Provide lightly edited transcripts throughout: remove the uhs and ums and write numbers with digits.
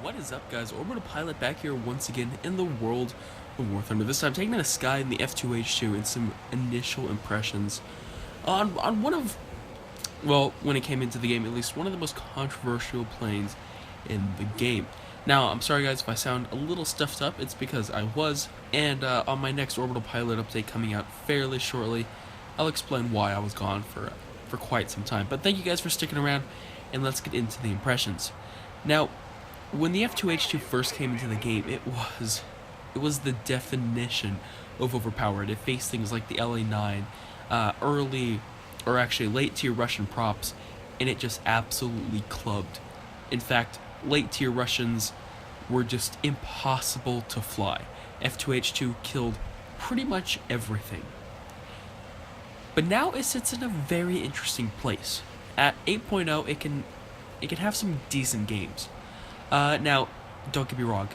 What is up, guys? Orbital-Pilot back here once again in the world of Warthunder. This time taking in a sky in the F2H2 and some initial impressions on one of, well, when it came into the game, at least one of the most controversial planes in the game. Now, I'm sorry guys if I sound a little stuffed up, it's because I was, and on my next Orbital-Pilot update coming out fairly shortly, I'll explain why I was gone for quite some time. But thank you guys for sticking around, and let's get into the impressions. Now, when the F2H2 first came into the game, it was the definition of overpowered. It faced things like the LA-9, early, or actually late tier Russian props, and it just absolutely clubbed. In fact, late tier Russians were just impossible to fly. F2H2 killed pretty much everything. But now it sits in a very interesting place. At 8.0, it can have some decent games. Now, don't get me wrong,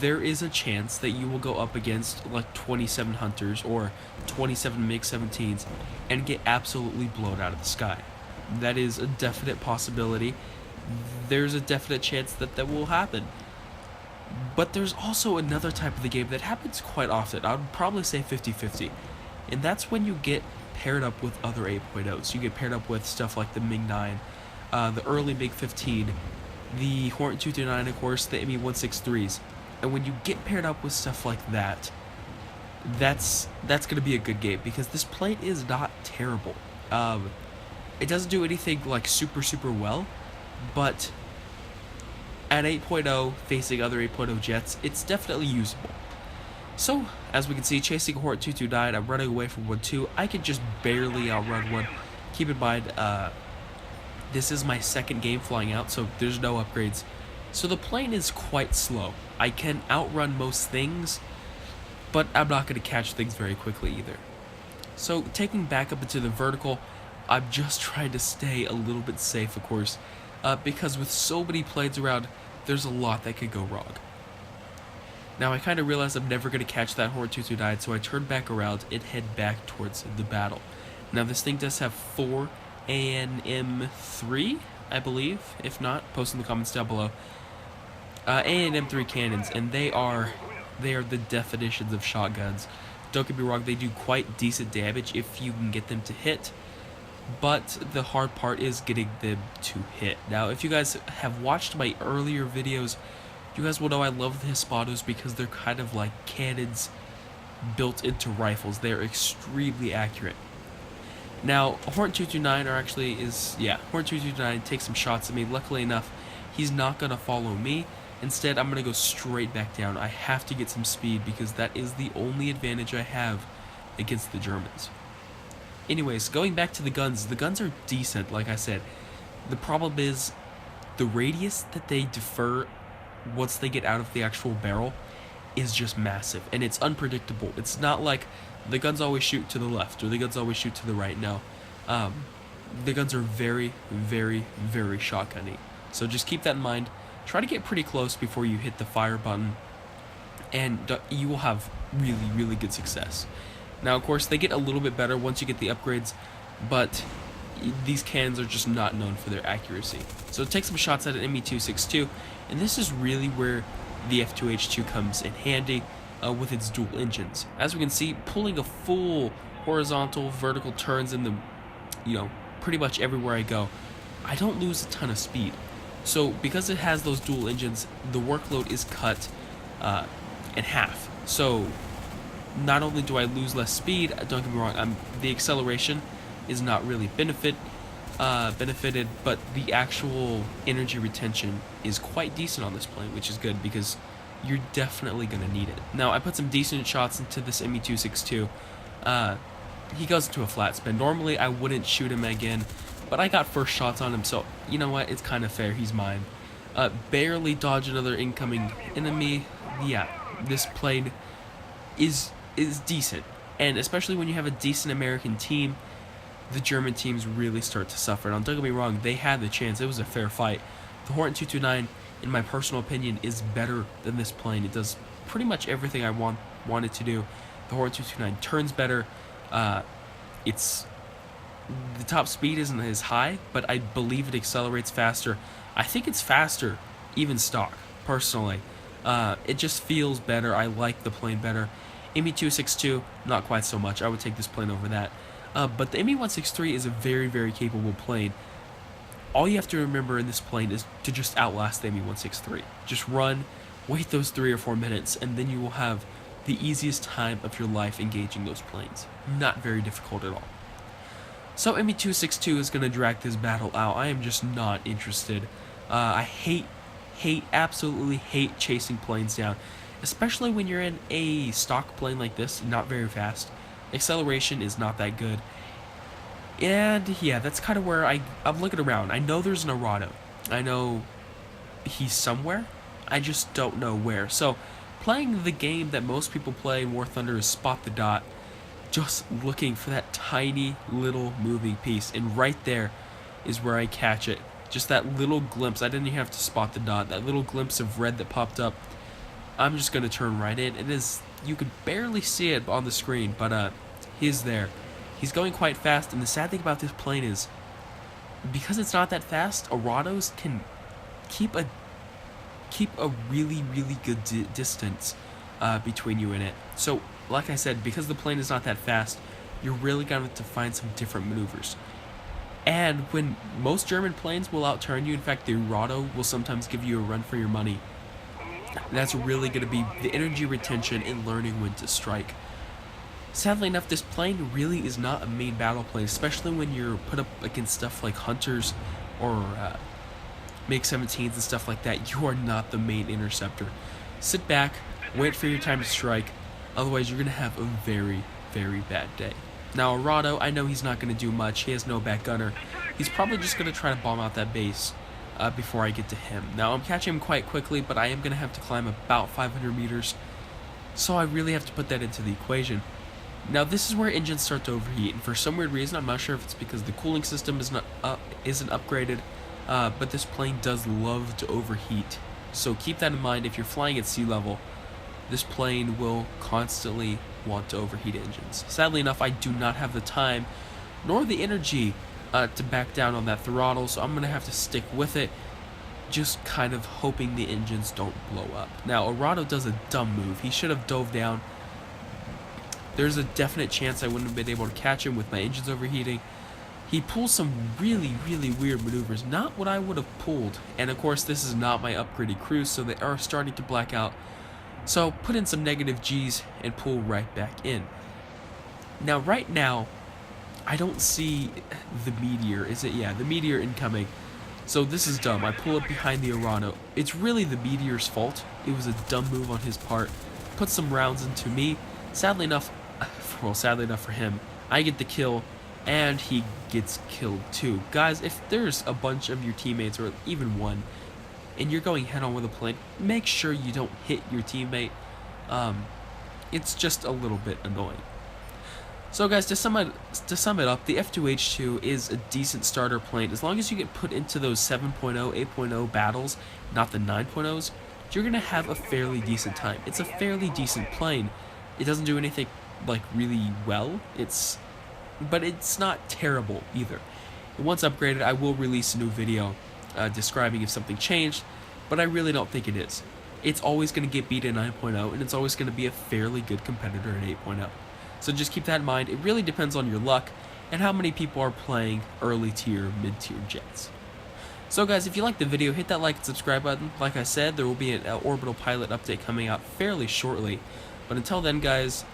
there is a chance that you will go up against like 27 Hunters or 27 MiG-17s and get absolutely blown out of the sky. That is a definite possibility. There's a definite chance that that will happen. But there's also another type of the game that happens quite often. I would probably say 50-50. And that's when you get paired up with other 8.0s. You get paired up with stuff like the MiG-9, the early MiG-15, the Hornet 229, of course, the Me-163s. And when you get paired up with stuff like that, that's going to be a good game, because this plane is not terrible. It doesn't do anything like super well, but at 8.0, facing other 8.0 jets, it's definitely usable. So, as we can see, chasing Hornet 229, I'm running away from 1-2. I can just barely outrun one. Keep in mind, this is my second game flying out, so there's no upgrades. So the plane is quite slow. I can outrun most things, but I'm not going to catch things very quickly either. So taking back up into the vertical, I'm just trying to stay a little bit safe, of course, because with so many planes around, there's a lot that could go wrong. Now I kind of realized I'm never going to catch that Hornet 229, so I turn back around and head back towards the battle. Now this thing does have 4 A&M3, I believe. If not, post in the comments down below. A&M3 cannons, and they are the definitions of shotguns. Don't get me wrong, they do quite decent damage if you can get them to hit, but the hard part is getting them to hit. Now, if you guys have watched my earlier videos, you guys will know I love the Hispanos because they're kind of like cannons built into rifles. They're extremely accurate. Now, Hornet 229 Hornet 229 takes some shots at me. Luckily enough, he's not going to follow me. Instead, I'm going to go straight back down. I have to get some speed because that is the only advantage I have against the Germans. Anyways, going back to the guns are decent, like I said. The problem is the radius that they defer once they get out of the actual barrel is just massive, and it's unpredictable. It's not like the guns always shoot to the left or the guns always shoot to the right. No, the guns are very shotgunny, so just keep that in mind. Try to get pretty close before you hit the fire button, and you will have really good success. Now, of course, they get a little bit better once you get the upgrades, but these cannons are just not known for their accuracy. So take some shots at an Me-262, and this is really where the F2H2 comes in handy with its dual engines. As we can see, pulling a full horizontal, vertical turns in the, pretty much everywhere I go, I don't lose a ton of speed. So because it has those dual engines, the workload is cut in half. So not only do I lose less speed, don't get me wrong, the acceleration is not really benefited, but the actual energy retention is quite decent on this plane, which is good because you're definitely going to need it. Now, I put some decent shots into this Me-262. He goes into a flat spin. Normally, I wouldn't shoot him again, but I got first shots on him, so you know what? It's kind of fair. He's mine. Barely dodge another incoming enemy. Yeah, this plane is decent, and especially when you have a decent American team, the German teams really start to suffer. Now, don't get me wrong, they had the chance. It was a fair fight. The Hornet 229, in my personal opinion, is better than this plane. It does pretty much everything I want it to do. The Hornet 229 turns better. It's the top speed isn't as high, but I believe it accelerates faster. I think it's faster, even stock, personally. It just feels better. I like the plane better. ME-262, not quite so much. I would take this plane over that. But the ME-163 is a very, very capable plane. All you have to remember in this plane is to just outlast the ME-163. Just run, wait those 3 or 4 minutes, and then you will have the easiest time of your life engaging those planes. Not very difficult at all. So ME-262 is going to drag this battle out. I am just not interested. I absolutely hate chasing planes down, especially when you're in a stock plane like this, not very fast. Acceleration is not that good. And yeah, that's kind of where I'm looking around. I know there's an Orbital. I know he's somewhere. I just don't know where. So playing the game that most people play in Warthunder is spot the dot. Just looking for that tiny little moving piece. And right there is where I catch it. Just that little glimpse. I didn't even have to spot the dot. That little glimpse of red that popped up. I'm just going to turn right in. It is, you could barely see it on the screen, but he's there. He's going quite fast, and the sad thing about this plane is, because it's not that fast, Orados can keep a really, really good distance between you and it. So, like I said, because the plane is not that fast, you're really going to have to find some different maneuvers. And when most German planes will outturn you, in fact, the Orbital will sometimes give you a run for your money. That's really going to be the energy retention and learning when to strike. Sadly enough, this plane really is not a main battle plane, especially when you're put up against stuff like Hunters or MiG-17s and stuff like that. You are not the main interceptor. Sit back, wait for your time to strike, otherwise you're going to have a very, very bad day. Now, Orbital, I know he's not going to do much. He has no back gunner. He's probably just going to try to bomb out that base before I get to him. Now, I'm catching him quite quickly, but I am going to have to climb about 500 meters, so I really have to put that into the equation. Now, this is where engines start to overheat, and for some weird reason, I'm not sure if it's because the cooling system isn't upgraded, but this plane does love to overheat. So keep that in mind. If you're flying at sea level, this plane will constantly want to overheat engines. Sadly enough, I do not have the time nor the energy to back down on that throttle, so I'm going to have to stick with it, just kind of hoping the engines don't blow up. Now, Orbital does a dumb move. He should have dove down. There's a definite chance I wouldn't have been able to catch him with my engines overheating. He pulls some really, really weird maneuvers, not what I would have pulled. And of course, this is not my upgraded crews, so they are starting to black out. So put in some negative G's and pull right back in. Now, right now, I don't see the Meteor. Is it? Yeah, the Meteor incoming. So this is dumb. I pull up behind the Orbital. It's really the Meteor's fault. It was a dumb move on his part. Put some rounds into me. Sadly enough for him, I get the kill, and he gets killed too. Guys, if there's a bunch of your teammates, or even one, and you're going head-on with a plane, make sure you don't hit your teammate. It's just a little bit annoying. So guys, to sum it up, the F2H2 is a decent starter plane. As long as you get put into those 7.0, 8.0 battles, not the 9.0s, you're going to have a fairly decent time. It's a fairly decent plane. It doesn't do anything like really well, but it's not terrible either. And once upgraded, I will release a new video describing if something changed, but I really don't think it is. It's always going to get beat at 9.0, and it's always going to be a fairly good competitor at 8.0. So just keep that in mind. It really depends on your luck and how many people are playing early tier, mid tier jets. So guys, if you liked the video, hit that like and subscribe button. Like I said, there will be an Orbital-Pilot update coming out fairly shortly. But until then, guys,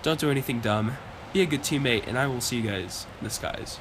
don't do anything dumb, be a good teammate, and I will see you guys in the skies.